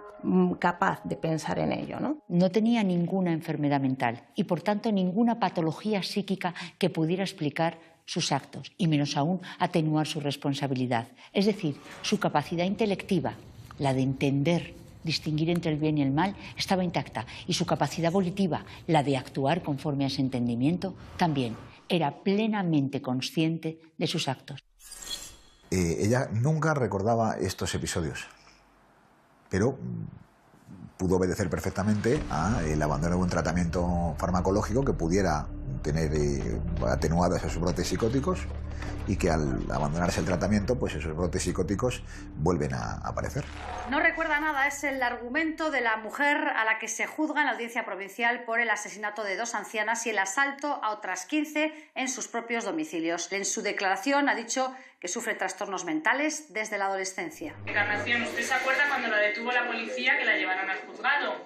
capaz de pensar en ello, ¿no? No tenía ninguna enfermedad mental y, por tanto, ninguna patología psíquica que pudiera explicar sus actos y, menos aún, atenuar su responsabilidad. Es decir, su capacidad intelectiva, la de entender, distinguir entre el bien y el mal, estaba intacta y su capacidad volitiva, la de actuar conforme a ese entendimiento, también era plenamente consciente de sus actos. Ella nunca recordaba estos episodios, pero pudo obedecer perfectamente al abandono de un tratamiento farmacológico que pudiera tener atenuados esos brotes psicóticos y que al abandonarse el tratamiento, pues esos brotes psicóticos vuelven a aparecer. No recuerda nada, es el argumento de la mujer a la que se juzga en la audiencia provincial por el asesinato de 2 ancianas y el asalto a otras 15 en sus propios domicilios. En su declaración ha dicho que sufre trastornos mentales desde la adolescencia. Encarnación, ¿usted se acuerda cuando la detuvo la policía que la llevaron al juzgado?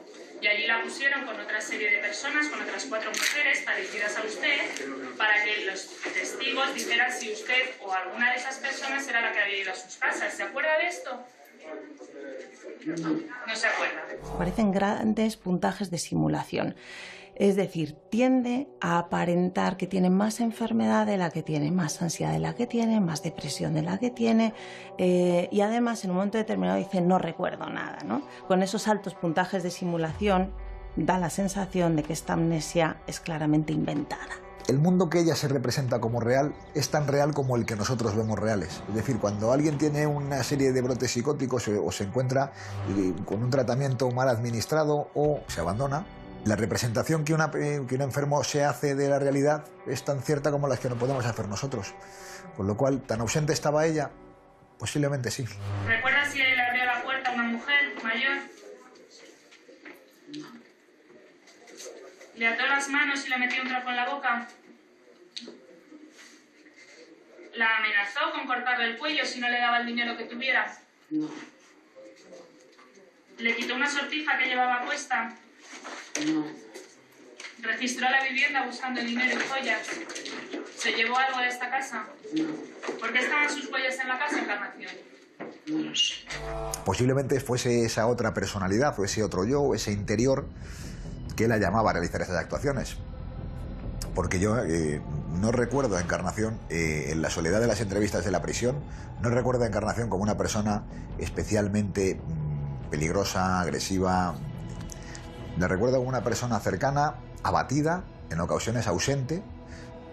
Y allí la pusieron con otra serie de personas, con otras 4 mujeres parecidas a usted, para que los testigos dijeran si usted o alguna de esas personas era la que había ido a sus casas. ¿Se acuerda de esto? No se acuerda. Parecen grandes puntajes de simulación. Es decir, tiende a aparentar que tiene más enfermedad de la que tiene, más ansiedad de la que tiene, más depresión de la que tiene, y además en un momento determinado dice no recuerdo nada, ¿no? Con esos altos puntajes de simulación da la sensación de que esta amnesia es claramente inventada. El mundo que ella se representa como real es tan real como el que nosotros vemos reales. Es decir, cuando alguien tiene una serie de brotes psicóticos o se encuentra con un tratamiento mal administrado o se abandona, la representación que un enfermo se hace de la realidad es tan cierta como las que no podemos hacer nosotros. Con lo cual, ¿tan ausente estaba ella? Posiblemente sí. ¿Recuerdas si le abrió la puerta a una mujer mayor? ¿Le ató las manos y le metió un trapo en la boca? ¿La amenazó con cortarle el cuello si no le daba el dinero que tuviera? No. ¿Le quitó una sortija que llevaba puesta? No. ¿Registró la vivienda buscando dinero y joyas? ¿Se llevó algo de esta casa? No. ¿Por qué estaban sus huellas en la casa, Encarnación? No lo sé. Posiblemente fuese esa otra personalidad o ese otro yo, o ese interior que la llamaba a realizar esas actuaciones. Porque yo no recuerdo a Encarnación, en la soledad de las entrevistas de la prisión, no recuerdo a Encarnación como una persona especialmente peligrosa, agresiva. La recuerdo como una persona cercana, abatida, en ocasiones ausente,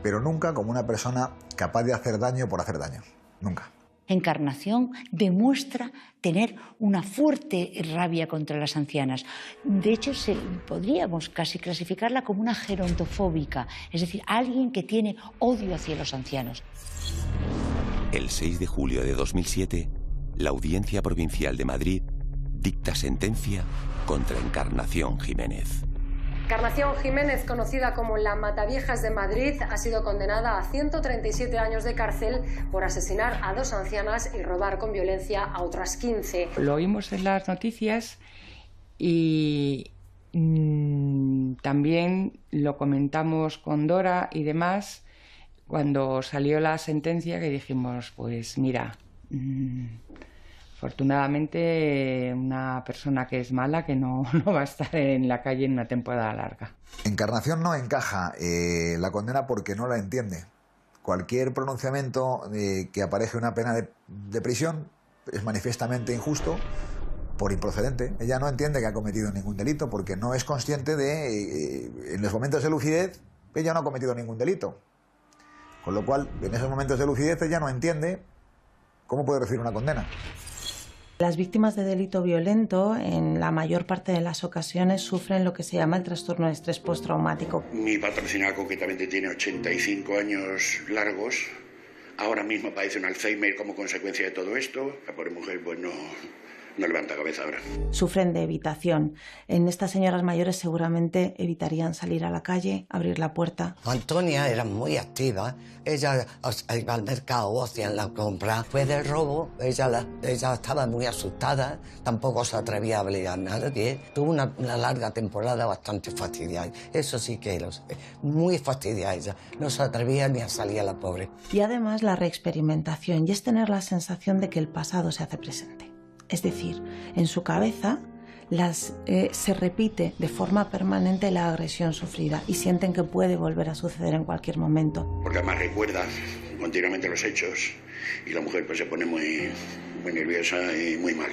pero nunca como una persona capaz de hacer daño por hacer daño. Nunca. Encarnación demuestra tener una fuerte rabia contra las ancianas. De hecho, podríamos casi clasificarla como una gerontofóbica, es decir, alguien que tiene odio hacia los ancianos. El 6 de julio de 2007, la Audiencia Provincial de Madrid dicta sentencia contra Encarnación Jiménez. Encarnación Jiménez, conocida como la Mataviejas de Madrid, ha sido condenada a 137 años de cárcel por asesinar a 2 ancianas y robar con violencia a otras 15. Lo oímos en las noticias y también lo comentamos con Dora y demás cuando salió la sentencia, que dijimos, pues mira, afortunadamente una persona que es mala, que no va a estar en la calle en una temporada larga. Encarnación no encaja la condena porque no la entiende. Cualquier pronunciamiento que apareje una pena de prisión es manifiestamente injusto por improcedente. Ella no entiende que ha cometido ningún delito porque no es consciente de, en los momentos de lucidez, ella no ha cometido ningún delito. Con lo cual, en esos momentos de lucidez ella no entiende cómo puede recibir una condena. Las víctimas de delito violento, en la mayor parte de las ocasiones, sufren lo que se llama el trastorno de estrés postraumático. Mi patrocinada concretamente tiene 85 años largos. Ahora mismo padece un Alzheimer como consecuencia de todo esto. La pobre mujer pues no levanta cabeza ahora. Sufren de evitación. En estas señoras mayores seguramente evitarían salir a la calle, abrir la puerta. Antonia era muy activa. Ella iba al mercado, hacían la compra. Después del robo, ella estaba muy asustada. Tampoco se atrevía a hablar a nadie. Tuvo una larga temporada bastante fastidiada. Eso sí que lo sé. Muy fastidiada ella. No se atrevía ni a salir a la pobre. Y además la reexperimentación. Y es tener la sensación de que el pasado se hace presente. Es decir, en su cabeza se repite de forma permanente la agresión sufrida y sienten que puede volver a suceder en cualquier momento. Porque además recuerda continuamente los hechos y la mujer pues se pone muy nerviosa y muy mal.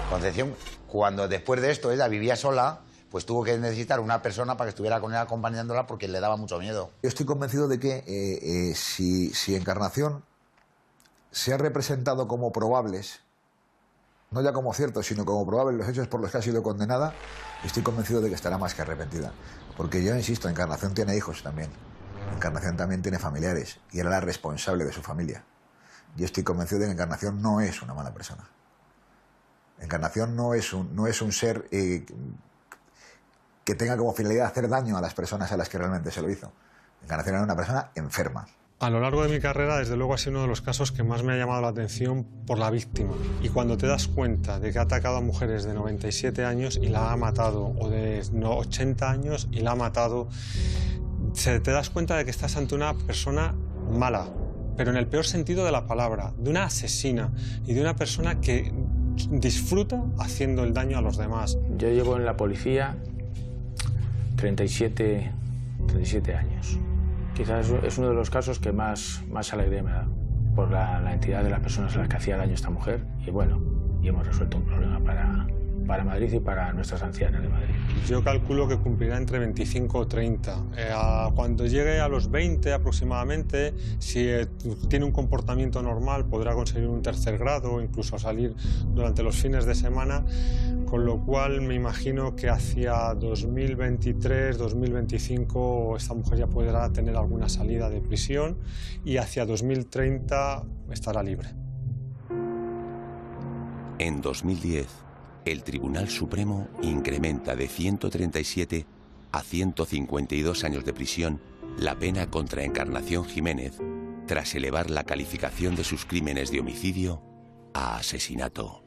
Concepción, cuando después de esto ella vivía sola, pues tuvo que necesitar una persona para que estuviera con ella acompañándola porque le daba mucho miedo. Yo estoy convencido de que si Encarnación se ha representado como probables, no ya como ciertos, sino como probables los hechos por los que ha sido condenada, estoy convencido de que estará más que arrepentida. Porque yo insisto, Encarnación tiene hijos también. Encarnación también tiene familiares y era la responsable de su familia. Yo estoy convencido de que Encarnación no es una mala persona. Encarnación no es un ser que tenga como finalidad hacer daño a las personas a las que realmente se lo hizo. Encarnación era una persona enferma. A lo largo de mi carrera, desde luego, ha sido uno de los casos que más me ha llamado la atención por la víctima. Y cuando te das cuenta de que ha atacado a mujeres de 97 años y la ha matado, o de 80 años y la ha matado, te das cuenta de que estás ante una persona mala, pero en el peor sentido de la palabra, de una asesina y de una persona que disfruta haciendo el daño a los demás. Yo llevo en la policía 37 años. Quizás es uno de los casos que más alegría me da por la entidad de las personas a las que hacía daño esta mujer. Y bueno, y hemos resuelto un problema para Madrid y para nuestras ancianas de Madrid. Yo calculo que cumplirá entre 25 o 30. Cuando llegue a los 20 aproximadamente, si tiene un comportamiento normal, podrá conseguir un tercer grado o incluso salir durante los fines de semana, con lo cual me imagino que hacia 2023, 2025 esta mujer ya podrá tener alguna salida de prisión y hacia 2030 estará libre. En 2010, el Tribunal Supremo incrementa de 137 a 152 años de prisión la pena contra Encarnación Jiménez tras elevar la calificación de sus crímenes de homicidio a asesinato.